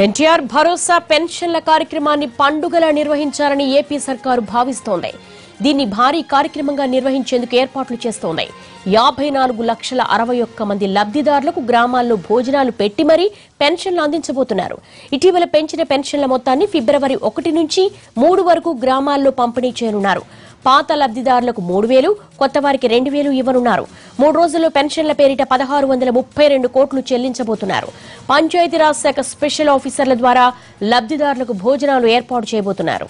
ఎన్టీఆర్ భరోసా పెన్షన్ల కార్యక్రమాన్ని పండుగలా నిర్వహించాలని ఏపీ సర్కారు భావిస్తోంది. దీన్ని భారీ కార్యక్రమంగా నిర్వహించేందుకు ఏర్పాట్లు చేస్తోంది. 54,61,000 మంది లబ్ధిదారులకు గ్రామాల్లో భోజనాలు పెట్టి మరీ పెన్షన్లు అందించబోతున్నారు. ఇటీవల పెంచిన పెన్షన్ల మొత్తాన్ని ఫిబ్రవరి 1 నుంచి 3 వరకు గ్రామాల్లో పంపిణీ చేయనున్నారు. పాత లబ్ధిదారులకు 3,000, కొత్త వారికి 2,000 ఇవ్వనున్నారు. 3 రోజుల్లో పెన్షన్ల పేరిట 1,632 కోట్లు చెల్లించబోతున్నారు. పంచాయతీరాజ్ శాఖ స్పెషల్ ఆఫీసర్ల ద్వారా లబ్ధిదారులకు భోజనాలు ఏర్పాటు చేయబోతున్నారు.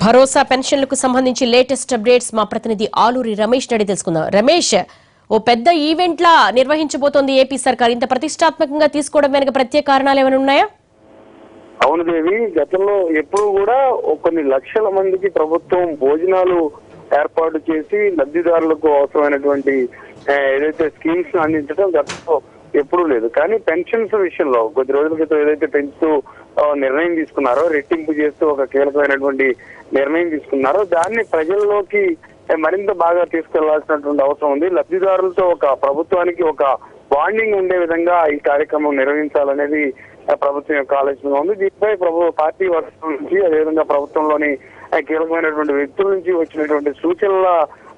భరోసా పెన్షన్లకు సంబంధించి లేటెస్ట్ అప్డేట్స్ మా ప్రతినిధి ఆలూరి రమేష్ నడి తెలుసుకుందాం. రమేష్, ఓ పెద్ద ఈవెంట్ లా నిర్వహించబోతోంది ఏపీ సర్కార్. ఇంత ప్రతిష్టాత్మకంగా తీసుకోవడం వెనుక ప్రత్యేక కారణాలు ఏమైనా ఉన్నాయా? అవును దేవి, గతంలో ఎప్పుడు కూడా కొన్ని లక్షల మందికి ప్రభుత్వం భోజనాలు ఏర్పాటు చేసి లబ్ధిదారులకు అవసరమైనటువంటి ఏదైతే స్కీమ్స్ అందించడం గతంలో ఎప్పుడూ లేదు. కానీ పెన్షన్స్ విషయంలో కొద్ది రోజుల క్రితం ఏదైతే పెంచుతూ నిర్ణయం తీసుకున్నారో, రెట్టింపు చేస్తూ ఒక కీలకమైనటువంటి నిర్ణయం తీసుకున్నారో దాన్ని ప్రజల్లోకి మరింత బాగా తీసుకెళ్లాల్సినటువంటి అవసరం ఉంది. లబ్ధిదారులతో ఒక ప్రభుత్వానికి ఒక బాండింగ్ ఉండే విధంగా ఈ కార్యక్రమం నిర్వహించాలనేది ప్రభుత్వం యొక్క ఆలోచనగా ఉంది. దీనిపై పార్టీ వర్గం నుంచి అదేవిధంగా ప్రభుత్వంలోని కీలకమైనటువంటి వ్యక్తుల నుంచి వచ్చినటువంటి సూచనల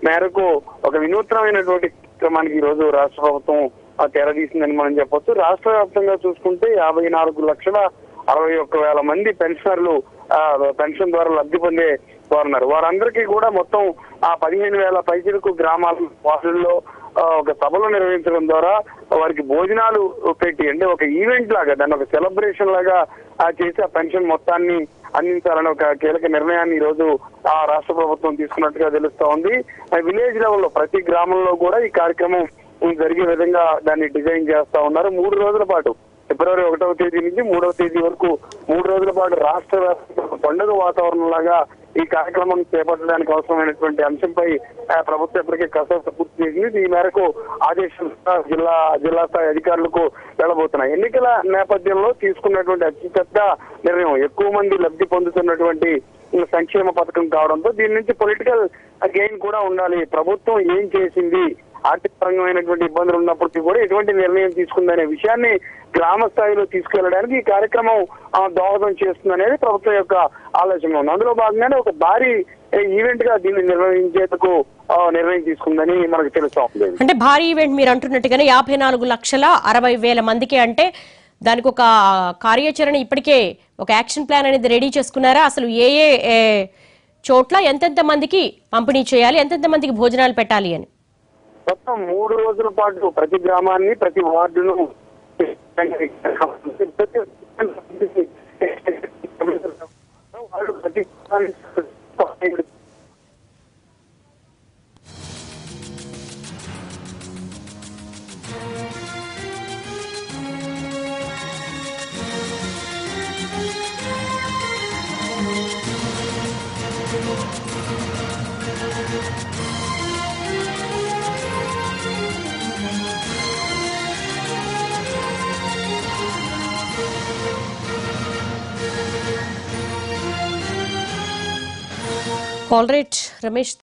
మేరకు ఒక వినూత్నమైనటువంటి కార్యక్రమానికి ఈ రోజు రాష్ట్ర ప్రభుత్వం తెరదీసిందని మనం చెప్పొచ్చు. రాష్ట్ర వ్యాప్తంగా చూసుకుంటే 54,61,000 మంది పెన్షనర్లు పెన్షన్ ద్వారా లబ్ధి పొందే వారున్నారు. వారందరికీ కూడా మొత్తం 15,000 పైచిలకు గ్రామాల వాసుల్లో ఒక సభలు నిర్వహించడం ద్వారా వారికి భోజనాలు పెట్టి, అంటే ఒక ఈవెంట్ లాగా, దాన్ని ఒక సెలబ్రేషన్ లాగా చేసి ఆ పెన్షన్ మొత్తాన్ని అందించాలని ఒక కీలక నిర్ణయాన్ని ఈ రోజు రాష్ట్ర ప్రభుత్వం తీసుకున్నట్టుగా తెలుస్తా ఉంది. విలేజ్ లెవెల్లో ప్రతి గ్రామంలో కూడా ఈ కార్యక్రమం జరిగే విధంగా దాన్ని డిజైన్ చేస్తా ఉన్నారు. 3 రోజుల పాటు ఫిబ్రవరి 1వ తేదీ నుంచి 3వ తేదీ వరకు 3 రోజుల పాటు రాష్ట్ర వ్యాప్తంగా పండుగ వాతావరణం లాగా ఈ కార్యక్రమం చేపట్టడానికి అవసరమైనటువంటి అంశంపై ప్రభుత్వం ఇప్పటికే కసరత్తు పూర్తి చేసింది. ఈ మేరకు ఆదేశాలు జిల్లా స్థాయి అధికారులకు వెళ్లబోతున్నాయి. ఎన్నికల నేపథ్యంలో తీసుకున్నటువంటి అతిపెద్ద నిర్ణయం, ఎక్కువ మంది లబ్ధి పొందుతున్నటువంటి సంక్షేమ పథకం కావడంతో దీని నుంచి పొలిటికల్ గెయిన్ కూడా ఉండాలి. ప్రభుత్వం ఏం చేసింది, ఆర్థిక పరమైనటువంటి ఇబ్బందులు ఉన్నప్పటికీ కూడా ఎటువంటి నిర్ణయం తీసుకుందనే విషయాన్ని గ్రామ స్థాయిలో తీసుకెళ్లడానికి ఈ కార్యక్రమం దోహదం చేస్తుందనేది ప్రభుత్వం యొక్క ఆలోచన ఉంది. అందులో భాగంగానే ఒక భారీ ఈవెంట్ గా దీన్ని నిర్వహించేందుకు నిర్ణయం తీసుకుందని మనకు తెలుస్తా ఉంది. అంటే భారీ ఈవెంట్ మీరు అంటున్నట్టుగానే 54,60,000 మందికి, అంటే దానికి ఒక కార్యాచరణ ఇప్పటికే ఒక యాక్షన్ ప్లాన్ అనేది రెడీ చేసుకున్నారా? అసలు ఏ చోట్ల ఎంతెంత మందికి పంపిణీ చేయాలి, ఎంతెంత మందికి భోజనాలు పెట్టాలి అని? మొత్తం 3 రోజుల పాటు ప్రతి గ్రామాన్ని, ప్రతి వార్డును ఆల్ రైట్ రమేష్.